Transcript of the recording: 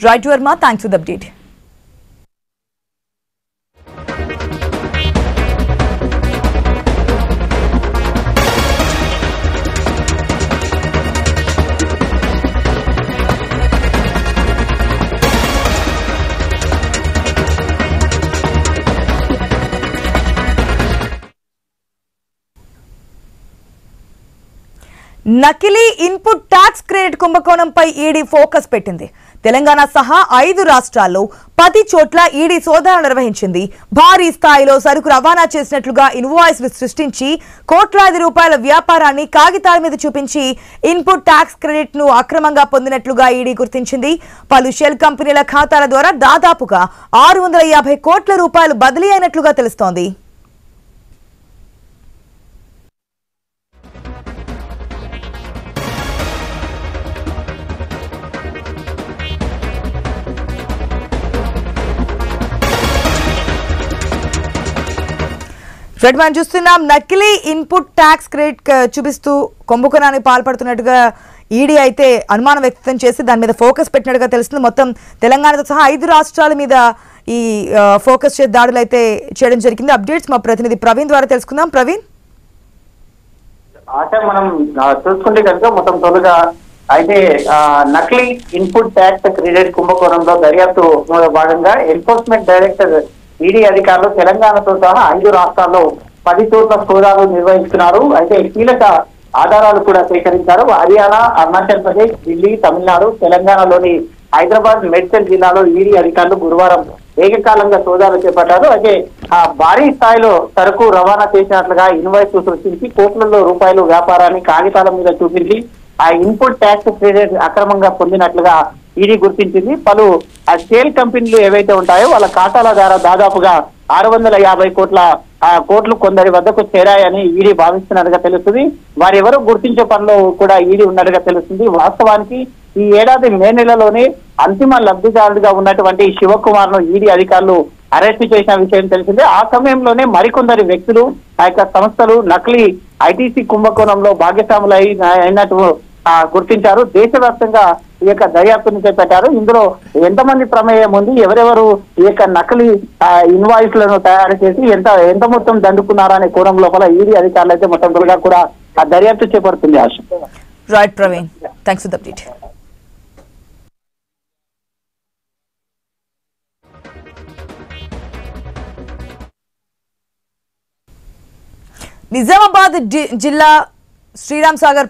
Right, Verma, thanks for the update. నకిలీ input tax credit కుంభకోణంపై ED focus పెట్టింది. తెలంగాణ సహా 5 రాష్ట్రాల్లో 10 చోట్ల ఈడీ సోదాలు నిర్వహించింది. భారీ స్థాయిలో సరుకు రవాణా చేసినట్లుగా ఇన్వాయిస్ సృష్టించి కోట్లాది రూపాయల వ్యాపారాన్ని కాగితాల మీద చూపించి ఇన్పుట్ ట్యాక్స్ క్రెడిట్ ను అక్రమంగా పొందినట్లుగా ఈడీ గుర్తించింది. పలు షెల్ కంపెనీల ఖాతాల ద్వారా దాదాపుగా 650 కోట్ల రూపాయలు బదిలీ అయినట్లుగా తెలుస్తోంది. రెడ్ మ్యాన్ చూస్తున్నాం. నకిలీ ఇన్పుట్ ట్యాక్స్ క్రెడిట్ చూపిస్తూ కుంభకోణానికి పాల్పడుతున్నట్టుగా ఈడీ అయితే అనుమానం వ్యక్తం చేసి దాని మీద ఫోకస్ పెట్టినట్టుగా తెలుస్తుంది. మొత్తం తెలంగాణతో సహా 5 రాష్ట్రాల మీద ఈ ఫోకస్ చేసే దాడులు అయితే చేయడం జరిగింది. అప్డేట్స్ మా ప్రతినిధి ప్రవీణ్ ద్వారా తెలుసుకుందాం. ప్రవీణ్, మనం చూసుకుంటే కనుక మొత్తం తొలుగా అయితే నకిలీ ఇన్పుట్ ట్యాక్స్ క్రెడిట్ కుంభకోణంలో దర్యాప్తు భాగంగా ఎన్ఫోర్స్మెంట్ డైరెక్టర్ ఈడీ అధికారులు తెలంగాణతో సహా 5 రాష్ట్రాల్లో 10 చోట్ల సోదాలు నిర్వహిస్తున్నారు. అయితే కీలక ఆధారాలు కూడా సేకరించారు. హర్యానా, అరుణాచల్ ప్రదేశ్, ఢిల్లీ, తమిళనాడు, తెలంగాణలోని హైదరాబాద్, మేడ్చల్ జిల్లాలో ఈడీ అధికారులు గురువారం ఏకకాలంగా సోదాలు చేపట్టారు. అయితే భారీ స్థాయిలో సరుకు రవాణా చేసినట్లుగా ఇన్వాయిస్ సృష్టించి కోట్లలో రూపాయలు వ్యాపారాన్ని కాగితాల మీద చూపించి ఆ ఇన్పుట్ ట్యాక్స్ క్రెడిట్ అక్రమంగా పొందినట్లుగా ఈడీ గుర్తించింది. పలు స్కేల్ కంపెనీలు ఏవైతే ఉంటాయో వాళ్ళ ఖాతాల ద్వారా దాదాపుగా 650 కోట్లు కొందరి వద్దకు చేరాయని ఈడీ భావిస్తున్నట్టుగా తెలుస్తుంది. వారెవరూ గుర్తించే పనిలో కూడా ఈడీ ఉన్నట్టుగా తెలుస్తుంది. వాస్తవానికి ఈ ఏడాది మే నెలలోనే అంతిమ లబ్ధిదారుడిగా ఉన్నటువంటి శివకుమార్ ను ఈడీ అధికారులు అరెస్ట్ చేసిన విషయం తెలిసిందే. ఆ సమయంలోనే మరికొందరు వ్యక్తులు ఆ యొక్క సంస్థలు నకిలీ ఐటీసీ కుంభకోణంలో భాగస్వాములు అయినట్టు గుర్తించారు. దేశవ్యాప్తంగా ఈ యొక్క దర్యాప్తును చేపట్టారు. ఇందులో ఎంతమంది ప్రమేయం ఉంది, ఎవరెవరు ఈ యొక్క నకిలీ ఇన్వాయిస్ లను తయారు చేసి ఎంత మొత్తం దండుకున్నారనే కోణం లోపల ఈడీ అధికారులు అయితే మొత్తం త్వరగా కూడా ఆ దర్యాప్తు చేపడుతుంది. Right Praveen, thanks for the update. Nizamabad జిల్లా శ్రీరామ్ సాగర్